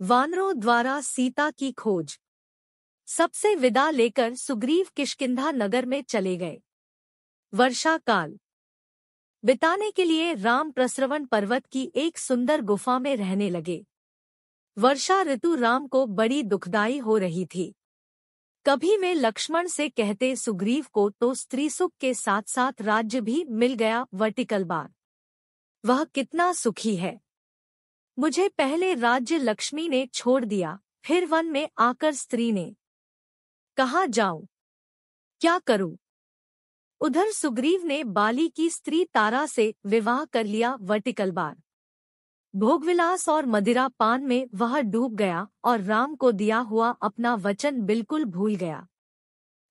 वानरों द्वारा सीता की खोज। सबसे विदा लेकर सुग्रीव किष्किंधा नगर में चले गए। वर्षा काल बिताने के लिए राम प्रस्रवण पर्वत की एक सुंदर गुफा में रहने लगे। वर्षा ऋतु राम को बड़ी दुखदाई हो रही थी। कभी वे लक्ष्मण से कहते, सुग्रीव को तो स्त्री सुख के साथ साथ राज्य भी मिल गया, वर्टिकल बार वह कितना सुखी है। मुझे पहले राज्य लक्ष्मी ने छोड़ दिया, फिर वन में आकर स्त्री ने। कहाँ जाऊं, क्या करूं? उधर सुग्रीव ने बाली की स्त्री तारा से विवाह कर लिया। वर्टिकल बार भोगविलास और मदिरा पान में वह डूब गया और राम को दिया हुआ अपना वचन बिल्कुल भूल गया।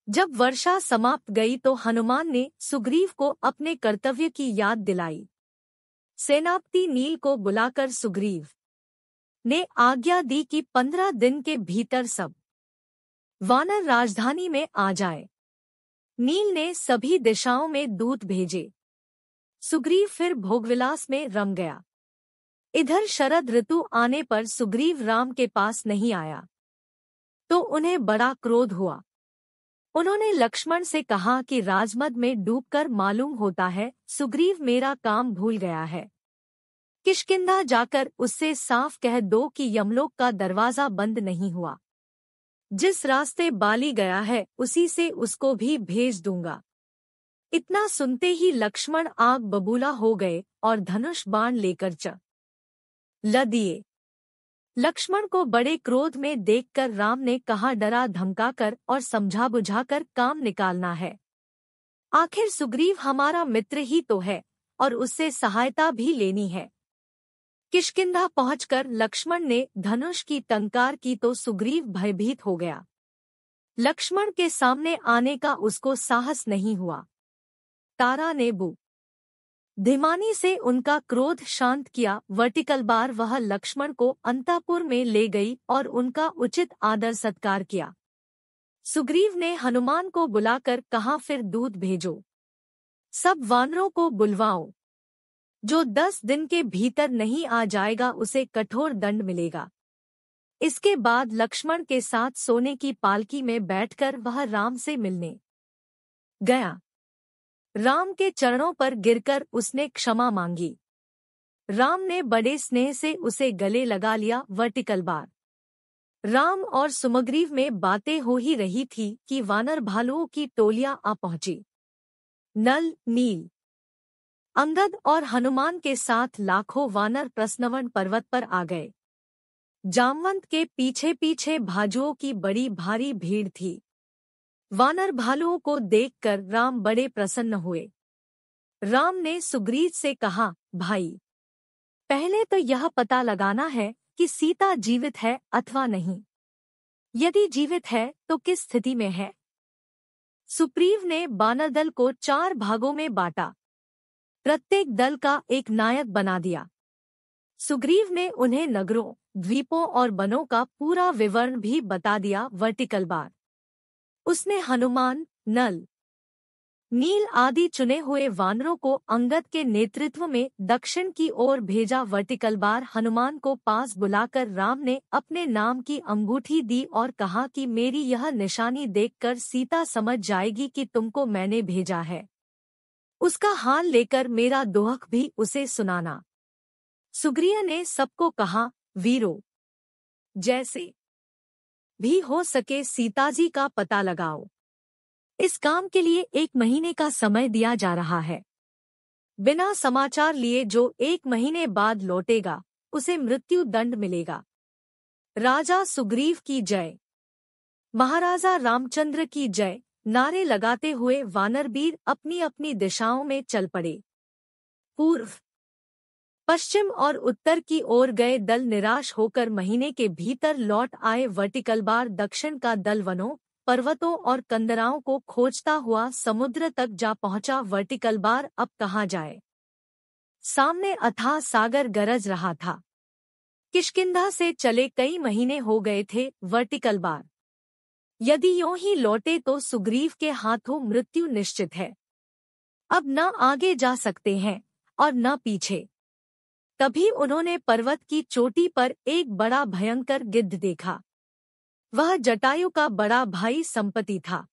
जब वर्षा समाप्त गई तो हनुमान ने सुग्रीव को अपने कर्तव्य की याद दिलाई। सेनापति नील को बुलाकर सुग्रीव ने आज्ञा दी कि 15 दिन के भीतर सब वानर राजधानी में आ जाए। नील ने सभी दिशाओं में दूत भेजे। सुग्रीव फिर भोगविलास में रम गया। इधर शरद ऋतु आने पर सुग्रीव राम के पास नहीं आया तो उन्हें बड़ा क्रोध हुआ। उन्होंने लक्ष्मण से कहा कि राजमद में डूबकर मालूम होता है सुग्रीव मेरा काम भूल गया है। किष्किंधा जाकर उससे साफ कह दो कि यमलोक का दरवाजा बंद नहीं हुआ। जिस रास्ते बाली गया है उसी से उसको भी भेज दूंगा। इतना सुनते ही लक्ष्मण आग बबूला हो गए और धनुष बाण लेकर चल दिए। लक्ष्मण को बड़े क्रोध में देखकर राम ने कहा, डरा धमकाकर और समझा बुझाकर काम निकालना है। आखिर सुग्रीव हमारा मित्र ही तो है और उससे सहायता भी लेनी है। किष्किंधा पहुंचकर लक्ष्मण ने धनुष की टंकार की तो सुग्रीव भयभीत हो गया। लक्ष्मण के सामने आने का उसको साहस नहीं हुआ। तारा ने बुद्धिमानी से उनका क्रोध शांत किया। वर्टिकल बार वह लक्ष्मण को अंतःपुर में ले गई और उनका उचित आदर सत्कार किया। सुग्रीव ने हनुमान को बुलाकर कहा, फिर दूत भेजो, सब वानरों को बुलवाओ। जो 10 दिन के भीतर नहीं आ जाएगा उसे कठोर दंड मिलेगा। इसके बाद लक्ष्मण के साथ सोने की पालकी में बैठकर वह राम से मिलने गया। राम के चरणों पर गिरकर उसने क्षमा मांगी। राम ने बड़े स्नेह से उसे गले लगा लिया। वर्टिकल बार राम और सुग्रीव में बातें हो ही रही थी कि वानर भालुओं की टोलियां आ पहुंची। नल, नील, अंगद और हनुमान के साथ लाखों वानर प्रस्नवण पर्वत पर आ गए। जामवंत के पीछे पीछे भालुओं की बड़ी भारी भीड़ थी। वानर भालुओं को देखकर राम बड़े प्रसन्न हुए। राम ने सुग्रीव से कहा, भाई, पहले तो यह पता लगाना है कि सीता जीवित है अथवा नहीं। यदि जीवित है तो किस स्थिति में है। सुग्रीव ने वानरदल को 4 भागों में बांटा, प्रत्येक दल का एक नायक बना दिया। सुग्रीव ने उन्हें नगरों, द्वीपों और वनों का पूरा विवरण भी बता दिया। वर्टिकल बार उसने हनुमान, नल, नील आदि चुने हुए वानरों को अंगद के नेतृत्व में दक्षिण की ओर भेजा। वर्टिकल बार हनुमान को पास बुलाकर राम ने अपने नाम की अंगूठी दी और कहा कि मेरी यह निशानी देखकर सीता समझ जाएगी कि तुमको मैंने भेजा है। उसका हाल लेकर मेरा दोहक भी उसे सुनाना। सुग्रीव ने सबको कहा, वीरों, जैसे भी हो सके सीताजी का पता लगाओ। इस काम के लिए 1 महीने का समय दिया जा रहा है। बिना समाचार लिए जो 1 महीने बाद लौटेगा उसे मृत्यु दंड मिलेगा। राजा सुग्रीव की जय, महाराजा रामचंद्र की जय नारे लगाते हुए वानरवीर अपनी अपनी दिशाओं में चल पड़े। पूर्व, पश्चिम और उत्तर की ओर गए दल निराश होकर महीने के भीतर लौट आए। वर्टिकल बार दक्षिण का दल वनों, पर्वतों और कंदराओं को खोजता हुआ समुद्र तक जा पहुंचा। वर्टिकल बार अब कहाँ जाए। सामने अथाह सागर गरज रहा था। किष्किंधा से चले कई महीने हो गए थे। वर्टिकल बार यदि यों ही लौटे तो सुग्रीव के हाथों मृत्यु निश्चित है। अब न आगे जा सकते हैं और न पीछे। तभी उन्होंने पर्वत की चोटी पर एक बड़ा भयंकर गिद्ध देखा। वह जटायु का बड़ा भाई संपत्ति था।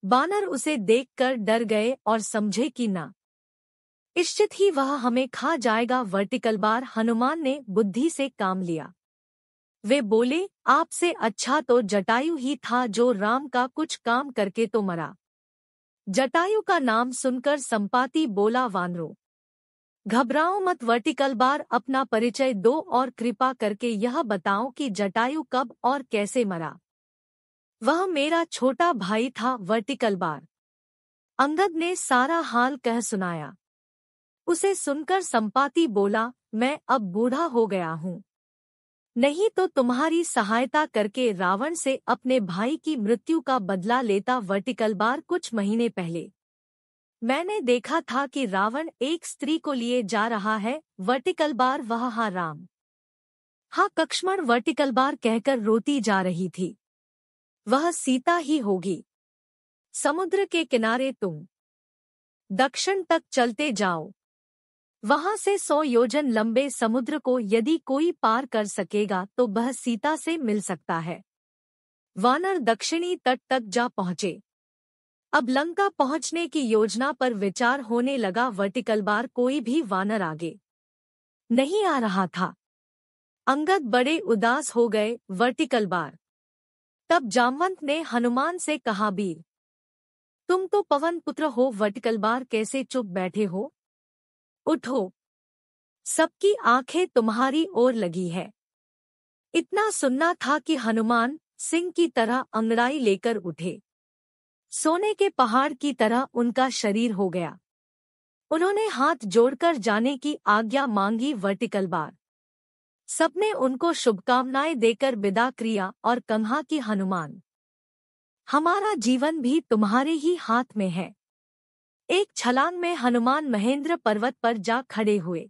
बानर उसे देखकर डर गए और समझे कि न निश्चित ही वह हमें खा जाएगा। वर्टिकल बार हनुमान ने बुद्धि से काम लिया। वे बोले, आपसे अच्छा तो जटायु ही था जो राम का कुछ काम करके तो मरा। जटायु का नाम सुनकर संपाति बोला, वानरों, घबराओ मत। वर्टिकल बार अपना परिचय दो और कृपा करके यह बताओ कि जटायु कब और कैसे मरा। वह मेरा छोटा भाई था। वर्टिकल बार अंगद ने सारा हाल कह सुनाया। उसे सुनकर संपाति बोला, मैं अब बूढ़ा हो गया हूँ, नहीं तो तुम्हारी सहायता करके रावण से अपने भाई की मृत्यु का बदला लेता। वर्टिकल बार कुछ महीने पहले मैंने देखा था कि रावण एक स्त्री को लिए जा रहा है। वर्टिकल बार वह हाँ राम, हाँ लक्ष्मण वर्टिकल बार कहकर रोती जा रही थी। वह सीता ही होगी। समुद्र के किनारे तुम दक्षिण तक चलते जाओ। वहां से 100 योजन लंबे समुद्र को यदि कोई पार कर सकेगा तो वह सीता से मिल सकता है। वानर दक्षिणी तट तक जा पहुंचे। अब लंका पहुंचने की योजना पर विचार होने लगा। वर्टिकल बार कोई भी वानर आगे नहीं आ रहा था। अंगद बड़े उदास हो गए। वर्टिकल बार तब जामवंत ने हनुमान से कहा, वीर, तुम तो पवन पुत्र हो। वर्टिकल बार कैसे चुप बैठे हो? उठो, सबकी आंखें तुम्हारी ओर लगी है। इतना सुनना था कि हनुमान सिंह की तरह अंगड़ाई लेकर उठे। सोने के पहाड़ की तरह उनका शरीर हो गया। उन्होंने हाथ जोड़कर जाने की आज्ञा मांगी। वर्टिकल बार सबने उनको शुभकामनाएं देकर विदा किया और कहा कि हनुमान, हमारा जीवन भी तुम्हारे ही हाथ में है। एक छलांग में हनुमान महेंद्र पर्वत पर जा खड़े हुए।